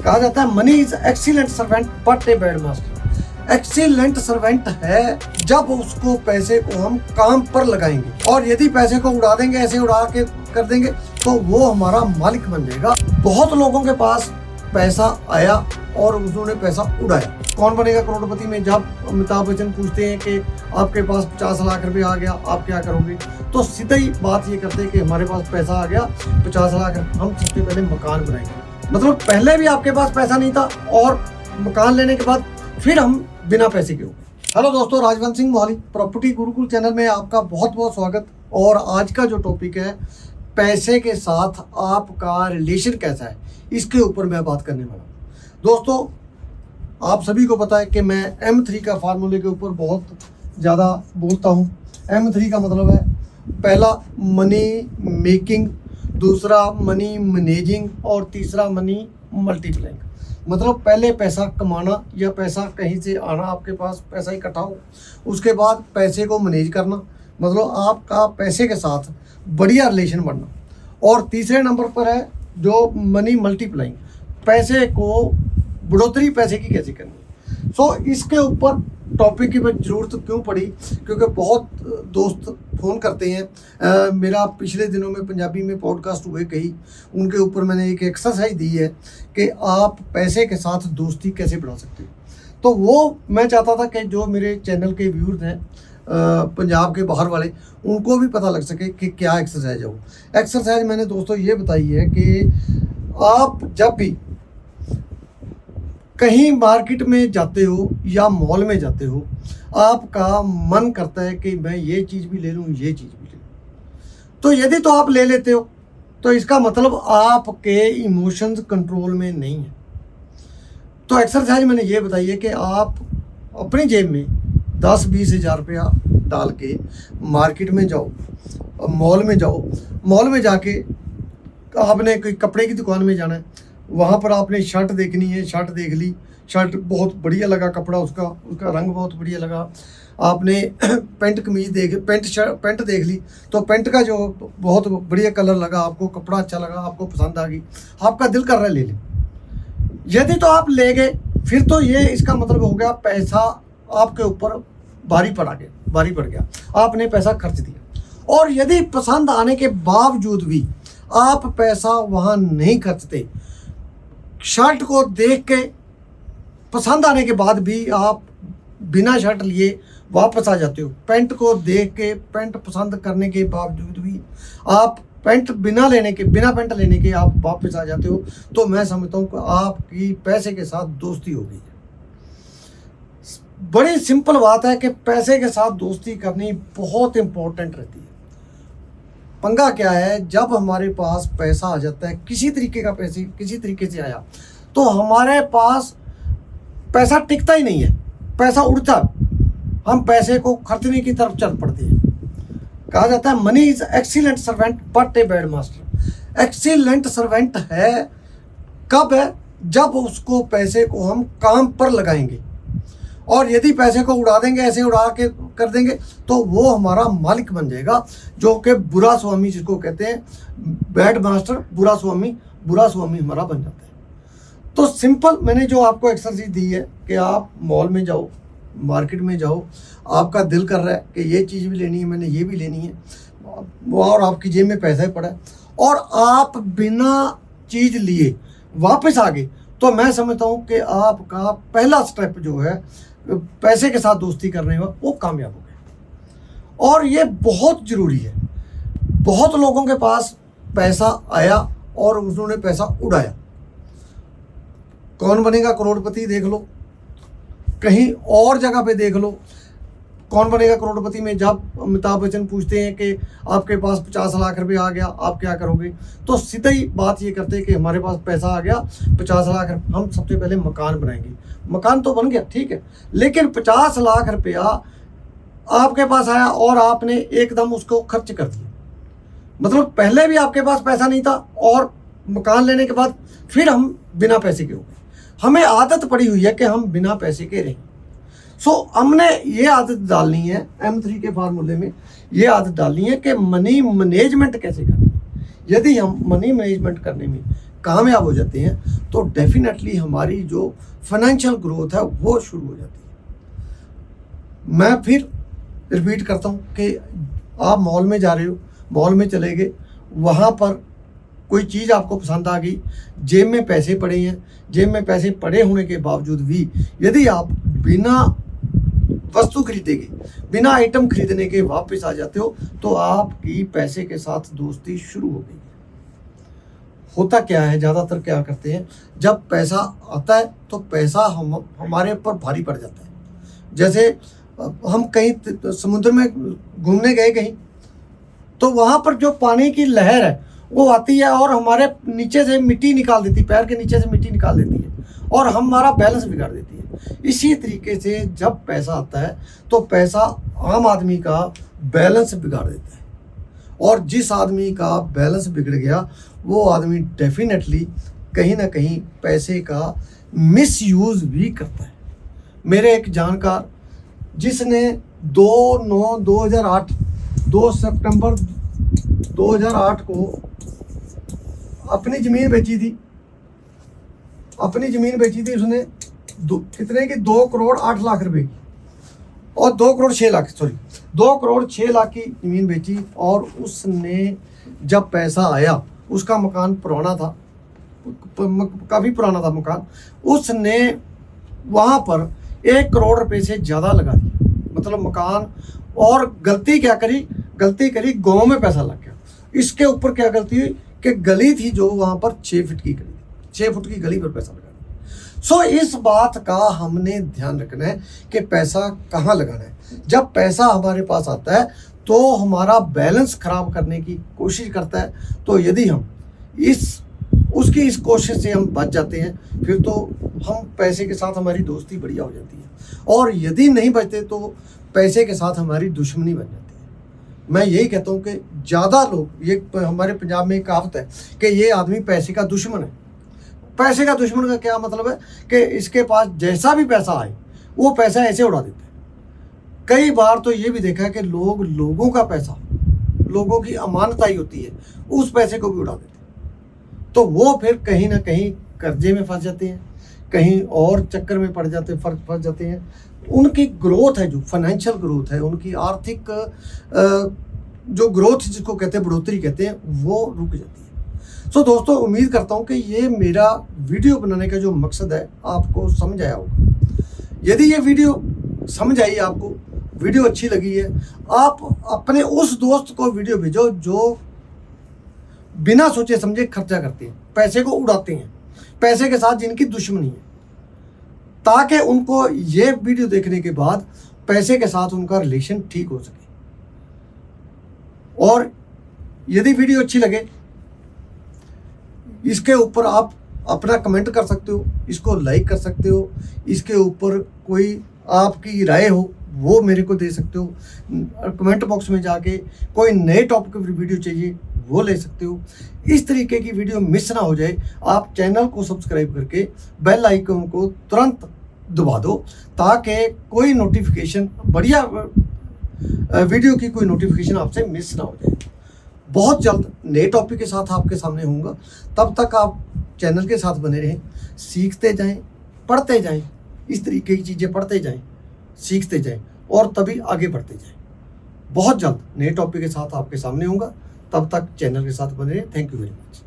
कहा जाता है money is excellent servant but a bad master. Excellent servant है जब उसको पैसे को हम काम पर लगाएंगे, और यदि पैसे को उड़ा देंगे, ऐसे उड़ा के कर देंगे, तो वो हमारा मालिक बन जाएगा। बहुत लोगों के पास पैसा आया और उन्होंने पैसा उड़ाया। कौन बनेगा करोड़पति में जब अमिताभ बच्चन पूछते हैं कि आपके पास 50 लाख रुपए आ गया, आप क्या करोगे, तो सीधा ही बात ये करते हैं कि हमारे पास पैसा आ गया 50 लाख, हम सबसे पहले मकान बनाएंगे। मतलब पहले भी आपके पास पैसा नहीं था और मकान लेने के बाद फिर हम बिना पैसे के हो गए। हेलो दोस्तों, राजवंश सिंह मोहाली प्रॉपर्टी गुरुकुल चैनल में आपका बहुत बहुत स्वागत। और आज का जो टॉपिक है, पैसे के साथ आपका रिलेशन कैसा है, इसके ऊपर मैं बात करने वाला हूँ। दोस्तों, आप सभी को पता है कि मैं M3 का फार्मूले के ऊपर बहुत ज़्यादा बोलता हूँ। M3 का मतलब है, पहला मनी मेकिंग, दूसरा मनी मैनेजिंग और तीसरा मनी मल्टीप्लाइंग। मतलब पहले पैसा कमाना या पैसा कहीं से आना, आपके पास पैसा इकट्ठा हो, उसके बाद पैसे को मैनेज करना, मतलब आपका पैसे के साथ बढ़िया रिलेशन बनना। और तीसरे नंबर पर है जो मनी मल्टीप्लाइंग, पैसे को बढ़ोतरी पैसे की कैसे करनी। सो इसके ऊपर टॉपिक की ज़रूरत क्यों पड़ी, क्योंकि बहुत दोस्त फ़ोन करते हैं। मेरा पिछले दिनों में पंजाबी में पॉडकास्ट हुए कई, उनके ऊपर मैंने एक एक्सरसाइज दी है कि आप पैसे के साथ दोस्ती कैसे बढ़ा सकते हो। तो वो मैं चाहता था कि जो मेरे चैनल के व्यूअर्स हैं पंजाब के बाहर वाले, उनको भी पता लग सके कि क्या एक्सरसाइज है। वो एक्सरसाइज मैंने दोस्तों ये बताई है कि आप जब भी कहीं मार्केट में जाते हो या मॉल में जाते हो, आपका मन करता है कि मैं ये चीज़ भी ले लूँ, ये चीज़ भी ले लूँ। तो यदि तो आप ले लेते हो, तो इसका मतलब आपके इमोशंस कंट्रोल में नहीं है। तो एक्सरसाइज मैंने ये बताई है कि आप अपनी जेब में 10-20 हज़ार रुपया डाल के मार्केट में जाओ, मॉल में जाओ, मॉल में जाके आपने कोई कपड़े की दुकान में जाना है, वहाँ पर आपने शर्ट देखनी है, शर्ट देख ली, शर्ट बहुत बढ़िया लगा, कपड़ा उसका रंग बहुत बढ़िया लगा। आपने पेंट कमीज पेंट देख ली, तो पेंट का जो बहुत बढ़िया कलर लगा आपको, कपड़ा अच्छा लगा, आपको पसंद आ गई, आपका दिल कर रहा है ले ले। यदि तो आप ले गए, फिर तो ये इसका मतलब हो गया पैसा आपके ऊपर भारी पड़ गया, आपने पैसा खर्च दिया। और यदि पसंद आने के बावजूद भी आप पैसा वहाँ नहीं खर्चते, शर्ट को देख के पसंद आने के बाद भी आप बिना शर्ट लिए वापस आ जाते हो, पेंट को देख के पेंट पसंद करने के बावजूद भी आप बिना पेंट लेने के आप वापस आ जाते हो, तो मैं समझता हूँ कि आपकी पैसे के साथ दोस्ती हो गई है। बड़ी सिंपल बात है कि पैसे के साथ दोस्ती करनी बहुत इंपॉर्टेंट रहती है। पंगा क्या है, जब हमारे पास पैसा आ जाता है, किसी तरीके से आया, तो हमारे पास पैसा टिकता ही नहीं है, पैसा उड़ता, हम पैसे को खर्चने की तरफ चल पड़ते हैं। कहा जाता है money is excellent servant but a bad master. Excellent servant है कब है, जब उसको पैसे को हम काम पर लगाएंगे, और यदि पैसे को उड़ा देंगे, ऐसे उड़ा के कर देंगे, तो वो हमारा मालिक बन जाएगा, जो कि बुरा स्वामी जिसको कहते हैं, बैड मास्टर, बुरा स्वामी हमारा बन जाता है। तो सिंपल मैंने जो आपको एक्सरसाइज दी है कि आप मॉल में जाओ, मार्केट में जाओ, आपका दिल कर रहा है कि ये चीज़ भी लेनी है, मैंने ये भी लेनी है, और आपकी जेब में पैसा ही पड़ा है, और आप बिना चीज़ लिए वापस आ गए, तो मैं समझता हूँ कि आपका पहला स्टेप जो है पैसे के साथ दोस्ती करने में, वो कामयाब हो गया। और ये बहुत ज़रूरी है। बहुत लोगों के पास पैसा आया और उन्होंने पैसा उड़ाया। कौन बनेगा करोड़पति देख लो, कहीं और जगह पे देख लो, कौन बनेगा करोड़पति में जब अमिताभ बच्चन पूछते हैं कि आपके पास 50 लाख रुपए आ गया, आप क्या करोगे, तो सीधा ही बात ये करते हैं कि हमारे पास पैसा आ गया 50 लाख, हम सबसे पहले मकान बनाएंगे। मकान तो बन गया, ठीक है, लेकिन 50 लाख रुपया आपके पास आया और आपने एकदम उसको खर्च कर दिया। मतलब पहले भी आपके पास पैसा नहीं था और मकान लेने के बाद फिर हम बिना पैसे के हो गए। हमें आदत पड़ी हुई है कि हम बिना पैसे के रहें। सो हमने ये आदत डालनी है, M3 के फार्मूले में ये आदत डालनी है कि मनी मैनेजमेंट कैसे करनी है। यदि हम मनी मैनेजमेंट करने में कामयाब हो जाते हैं तो डेफिनेटली हमारी जो फाइनेंशियल ग्रोथ है वो शुरू हो जाती है। मैं फिर रिपीट करता हूँ कि आप मॉल में जा रहे हो, मॉल में चले गए, वहाँ पर कोई चीज़ आपको पसंद आ गई, जेब में पैसे पड़े हैं, जेब में पैसे पड़े होने के बावजूद भी यदि आप बिना वस्तु खरीदेंगे, बिना आइटम खरीदने के वापस आ जाते हो तो आपकी पैसे के साथ दोस्ती शुरू हो गई है। होता क्या है, ज़्यादातर क्या करते हैं, जब पैसा आता है तो पैसा हमारे ऊपर भारी पड़ जाता है। जैसे हम कहीं समुद्र में घूमने गए कहीं, तो वहाँ पर जो पानी की लहर है वो आती है और हमारे नीचे से मिट्टी निकाल देती है, पैर के नीचे से मिट्टी निकाल देती है और हमारा बैलेंस बिगाड़ देती है। इसी तरीके से जब पैसा आता है तो पैसा आम आदमी का बैलेंस बिगाड़ देता है, और जिस आदमी का बैलेंस बिगड़ गया वो आदमी डेफिनेटली कहीं ना कहीं पैसे का मिसयूज़ भी करता है। मेरे एक जानकार जिसने 2 सितंबर 2008 को अपनी ज़मीन बेची थी। उसने कितने की 2 करोड़ 8 लाख रुपए की, और 2 करोड़ 6 लाख, सॉरी 2 करोड़ 6 लाख की ज़मीन बेची। और उसने जब पैसा आया, उसका मकान पुराना था, काफ़ी पुराना था मकान, उसने वहाँ पर 1 करोड़ रुपए से ज़्यादा लगा दिया, मतलब मकान। और गलती क्या करी, गाँव में पैसा लग गया। इसके ऊपर क्या गलती हुई कि गली थी जो वहाँ पर 6 फुट की गली, 6 फुट की गली पर पैसा लगा दिया। सो इस बात का हमने ध्यान रखना है कि पैसा कहाँ लगाना है। जब पैसा हमारे पास आता है तो हमारा बैलेंस खराब करने की कोशिश करता है, तो यदि हम उसकी इस कोशिश से हम बच जाते हैं, फिर तो हम पैसे के साथ हमारी दोस्ती बढ़िया हो जाती है। और यदि नहीं बचते तो पैसे के साथ हमारी दुश्मनी बन जाती है। मैं यही कहता हूँ कि ज़्यादा लोग, ये हमारे पंजाब में एक कहावत है कि ये आदमी पैसे का दुश्मन है। पैसे का दुश्मन का क्या मतलब है कि इसके पास जैसा भी पैसा आए वो पैसा ऐसे उड़ा देता है। कई बार तो ये भी देखा है कि लोगों का पैसा, लोगों की अमानताई होती है, उस पैसे को भी उड़ा देते हैं। तो वो फिर कहीं ना कहीं कर्जे में फंस जाते हैं, कहीं और चक्कर में पड़ जाते फंस जाते हैं। उनकी ग्रोथ है, जो फाइनेंशियल ग्रोथ है, उनकी आर्थिक जो ग्रोथ जिसको कहते हैं, बढ़ोतरी कहते हैं, वो रुक जाती है। सो दोस्तों, उम्मीद करता हूँ कि ये मेरा वीडियो बनाने का जो मकसद है आपको समझ आया होगा। यदि ये वीडियो समझ आई, आपको वीडियो अच्छी लगी है, आप अपने उस दोस्त को वीडियो भेजो जो बिना सोचे समझे खर्चा करते हैं, पैसे को उड़ाते हैं, पैसे के साथ जिनकी दुश्मनी है, ताकि उनको ये वीडियो देखने के बाद पैसे के साथ उनका रिलेशन ठीक हो सके। और यदि वीडियो अच्छी लगे, इसके ऊपर आप अपना कमेंट कर सकते हो, इसको लाइक कर सकते हो, इसके ऊपर कोई आपकी राय हो वो मेरे को दे सकते हो। कमेंट बॉक्स में जाके कोई नए टॉपिक पर वीडियो चाहिए वो ले सकते हो। इस तरीके की वीडियो मिस ना हो जाए, आप चैनल को सब्सक्राइब करके बेल आइकन को तुरंत दबा दो, ताकि कोई नोटिफिकेशन, बढ़िया वीडियो की कोई नोटिफिकेशन आपसे मिस ना हो जाए। बहुत जल्द नए टॉपिक के साथ आपके सामने होऊंगा। तब तक आप चैनल के साथ बने रहें, सीखते जाएं, पढ़ते जाएं, इस तरीके की चीज़ें पढ़ते जाएं, सीखते जाएं और तभी आगे बढ़ते जाएं। बहुत जल्द नए टॉपिक के साथ आपके सामने होऊंगा। तब तक चैनल के साथ बने रहें। Thank you very much.